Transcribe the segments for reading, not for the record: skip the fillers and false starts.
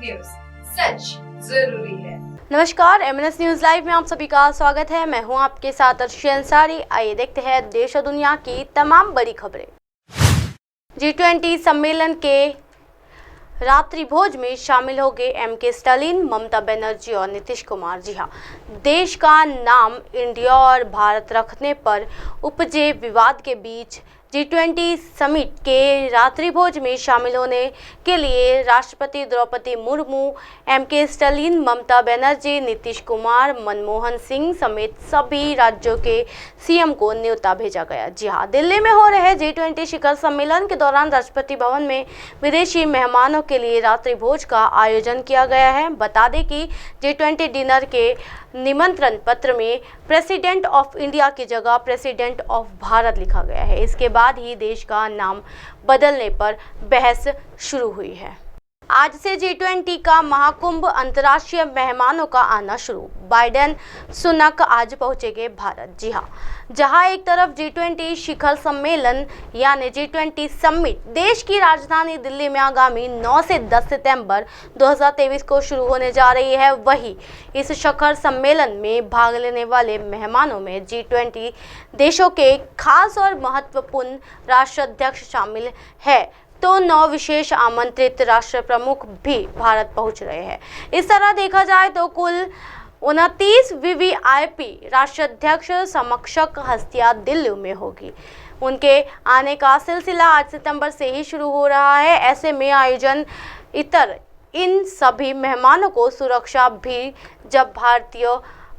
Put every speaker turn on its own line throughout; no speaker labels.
News, सच जरूरी है।
नमस्कार, MNS न्यूज लाइव में आप सभी का स्वागत है। मैं हूं आपके साथ अर्शी अंसारी। आइए देखते हैं देश और दुनिया की तमाम बड़ी खबरें। G20 सम्मेलन के रात्रि भोज में शामिल हो गए MK स्टालिन, ममता बनर्जी और नीतीश कुमार। जी हां, देश का नाम इंडिया और भारत रखने पर उपजे विवाद के बीच G20 समिट के रात्रि भोज में शामिल होने के लिए राष्ट्रपति द्रौपदी मुर्मू, MK स्टालिन, ममता बनर्जी, नीतीश कुमार, मनमोहन सिंह समेत सभी राज्यों के CM को न्योता भेजा गया। जी हां, दिल्ली में हो रहे G20 शिखर सम्मेलन के दौरान राष्ट्रपति भवन में विदेशी मेहमानों के लिए रात्रि भोज का आयोजन किया गया है। बता दें कि G20 डिनर के निमंत्रण पत्र में प्रेसिडेंट ऑफ इंडिया की जगह प्रेसिडेंट ऑफ भारत लिखा गया है। इसके बाद ही देश का नाम बदलने पर बहस शुरू हुई है। आज से G20 का महाकुंभ, अंतर्राष्ट्रीय मेहमानों का आना शुरू। बाइडेन, सुनक आज पहुंचेंगे भारत। जी हां, जहां एक तरफ G20 शिखर सम्मेलन यानी G20 समिट देश की राजधानी दिल्ली में आगामी 9 से 10 सितंबर 2023 को शुरू होने जा रही है, वहीं इस शिखर सम्मेलन में भाग लेने वाले मेहमानों में G20 देशों के खास और महत्वपूर्ण राष्ट्राध्यक्ष शामिल है, तो 9 विशेष आमंत्रित राष्ट्र प्रमुख भी भारत पहुंच रहे हैं। इस तरह देखा जाए तो कुल 29 VVIP राष्ट्राध्यक्ष समकक्ष हस्तियां दिल्ली में होगी। उनके आने का सिलसिला 8 सितंबर से ही शुरू हो रहा है। ऐसे में आयोजन इतर इन सभी मेहमानों को सुरक्षा भी जब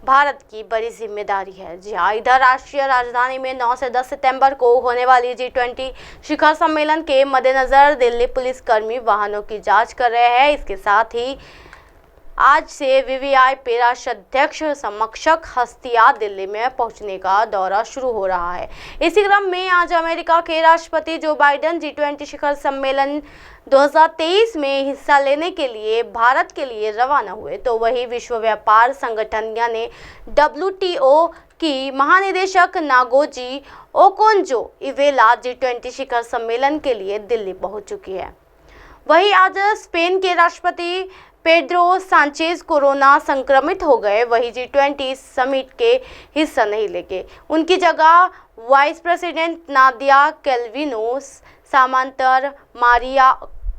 भारत की बड़ी जिम्मेदारी है। जी हाँ, इधर राष्ट्रीय राजधानी में 9 से 10 सितंबर को होने वाली G20 शिखर सम्मेलन के मद्देनजर दिल्ली पुलिसकर्मी वाहनों की जांच कर रहे हैं। इसके साथ ही आज से VVIP राष्ट्राध्यक्ष समकक्ष हस्तियां दिल्ली में पहुंचने का दौरा शुरू हो रहा है। इसी क्रम में आज अमेरिका के राष्ट्रपति जो बाइडेन G20 शिखर सम्मेलन 2023 में हिस्सा लेने के लिए भारत के लिए रवाना हुए, तो वही विश्व व्यापार संगठन यानी WTO की महानिदेशक नागोजी ओकोंजो-इवेला G20 शिखर सम्मेलन के लिए दिल्ली पहुंच चुकी है। वहीं आज स्पेन के राष्ट्रपति पेड्रो सांचेज कोरोना संक्रमित हो गए, वही G20 समिट के हिस्सा नहीं लेंगे। उनकी जगह वाइस प्रेसिडेंट नादिया कैल्विनो, सामांतर मारिया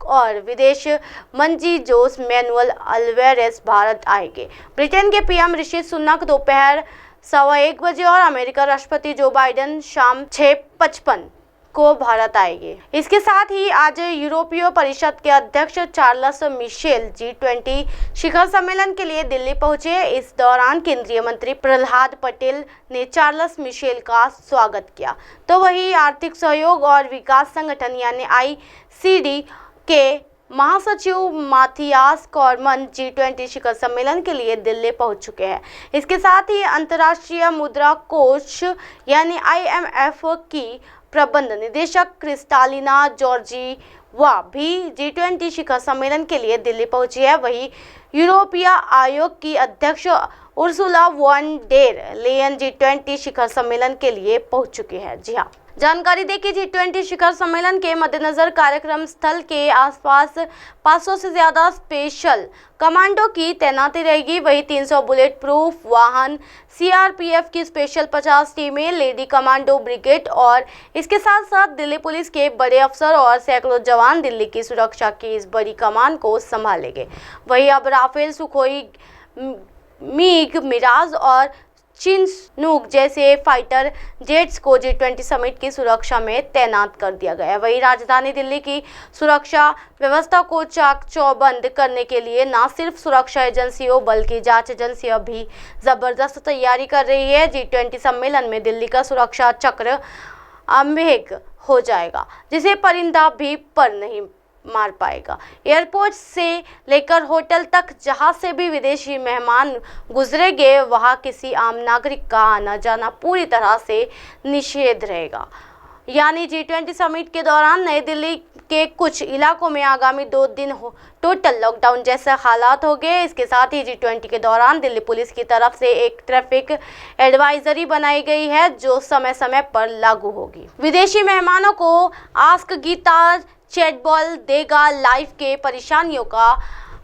और विदेश मंत्री जोस मैनुअल अल्वेरेस भारत आएंगे। ब्रिटेन के PM ऋषि सुनक दोपहर 1:15 बजे और अमेरिका राष्ट्रपति जो बाइडेन शाम 6:55 को भारत आएंगे। इसके साथ ही आज यूरोपीय परिषद के अध्यक्ष चार्ल्स मिशेल G20 शिखर सम्मेलन के लिए दिल्ली पहुंचे। इस दौरान केंद्रीय मंत्री प्रहलाद पटेल ने चार्ल्स मिशेल का स्वागत किया, तो वही आर्थिक सहयोग और विकास संगठन यानी ICD के महासचिव माथियास कॉर्मन G20 शिखर सम्मेलन के लिए दिल्ली पहुंच चुके हैं। इसके साथ ही अंतर्राष्ट्रीय मुद्रा कोष यानी IMF की प्रबंध निदेशक क्रिस्टालिना जॉर्जीवा भी G20 शिखर सम्मेलन के लिए दिल्ली पहुंची है। वहीं यूरोपीय आयोग की अध्यक्ष Ursula von der Leyen G20 शिखर सम्मेलन के लिए पहुंच चुकी है। जी हाँ, जानकारी दें कि G20 शिखर सम्मेलन के मद्देनजर कार्यक्रम स्थल के आसपास 500 से ज्यादा स्पेशल कमांडो की तैनाती रहेगी। वही 300 बुलेट प्रूफ वाहन, CRPF की स्पेशल 50 टीमें, लेडी कमांडो ब्रिगेड और इसके साथ साथ दिल्ली पुलिस के बड़े अफसर और सैकड़ों जवान दिल्ली की सुरक्षा की इस बड़ी कमान को संभालेंगे। वही अब राफेल, सुखोई, मिग, मिराज और चिनूक जैसे फाइटर जेट्स को G20 समिट की सुरक्षा में तैनात कर दिया गया है। वही राजधानी दिल्ली की सुरक्षा व्यवस्था को चाक चौबंद करने के लिए न सिर्फ सुरक्षा एजेंसियों बल्कि जांच एजेंसियां भी जबरदस्त तैयारी कर रही है। G20 सम्मेलन में दिल्ली का सुरक्षा चक्र अमेघ हो जाएगा, जिसे परिंदा भी पर नहीं मार पाएगा। एयरपोर्ट से लेकर होटल तक जहां से भी विदेशी मेहमान गुजरेंगे, वहां किसी आम नागरिक का आना जाना पूरी तरह से निषेध रहेगा। यानी G20 समिट के दौरान नई दिल्ली के कुछ इलाकों में आगामी 2 दिन टोटल लॉकडाउन जैसे हालात हो गए। इसके साथ ही G20 के दौरान दिल्ली पुलिस की तरफ से एक ट्रैफिक एडवाइजरी बनाई गई है, जो समय समय पर लागू होगी। विदेशी मेहमानों को आस्क गीता चैटबॉल देगा लाइव के परेशानियों का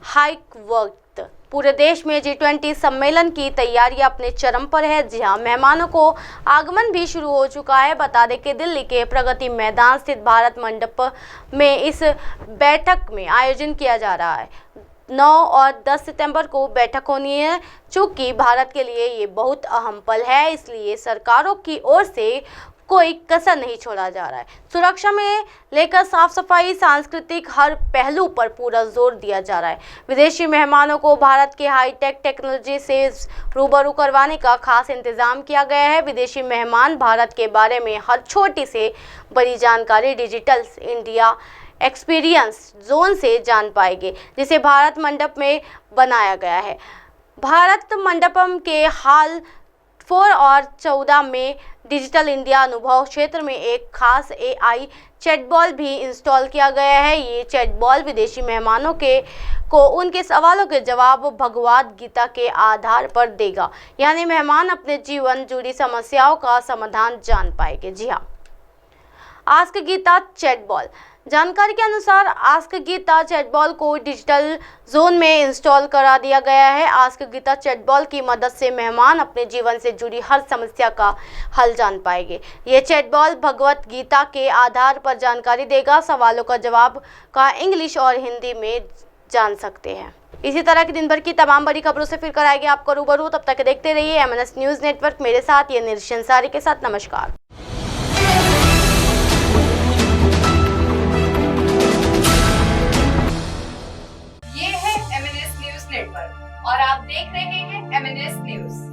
हाइक वक्त पूरे देश में G20 सम्मेलन की तैयारियां अपने चरम पर है। जी हां, मेहमानों को आगमन भी शुरू हो चुका है। बता दें कि दिल्ली के प्रगति मैदान स्थित भारत मंडप में इस बैठक में आयोजन किया जा रहा है। 9 और 10 सितंबर को बैठक होनी है। चूंकि भारत के लिए ये बहुत अहम पल है, इसलिए सरकारों की ओर से कोई कसर नहीं छोड़ा जा रहा है। सुरक्षा में लेकर साफ सफाई, सांस्कृतिक हर पहलू पर पूरा जोर दिया जा रहा है। विदेशी मेहमानों को भारत के हाईटेक टेक्नोलॉजी से रूबरू करवाने का खास इंतजाम किया गया है। विदेशी मेहमान भारत के बारे में हर छोटी से बड़ी जानकारी डिजिटल इंडिया एक्सपीरियंस जोन से जान पाएंगे, जिसे भारत मंडप में बनाया गया है। भारत मंडपम के हाल 4 और 14 में डिजिटल इंडिया अनुभव क्षेत्र में एक खास AI चैटबॉल भी इंस्टॉल किया गया है। ये चैटबॉल विदेशी मेहमानों को उनके सवालों के जवाब भगवद गीता के आधार पर देगा, यानी मेहमान अपने जीवन जुड़ी समस्याओं का समाधान जान पाएंगे। जी हाँ, आस्क गीता चैटबॉल। जानकारी के अनुसार आस्क गीता चैटबॉल को डिजिटल जोन में इंस्टॉल करा दिया गया है। आस्क गीता चैटबॉल की मदद से मेहमान अपने जीवन से जुड़ी हर समस्या का हल जान पाएंगे। ये चैटबॉल भगवत गीता के आधार पर जानकारी देगा। सवालों का जवाब का इंग्लिश और हिंदी में जान सकते हैं। इसी तरह की दिन भर की तमाम बड़ी खबरों से फिर कराएंगे आपको रूबरू। तब तक देखते रहिए MNS न्यूज़ नेटवर्क। मेरे साथ ये निर्श अंसारी के साथ नमस्कार।
ये है MNS न्यूज़ नेटवर्क और आप देख रहे हैं MNS न्यूज़।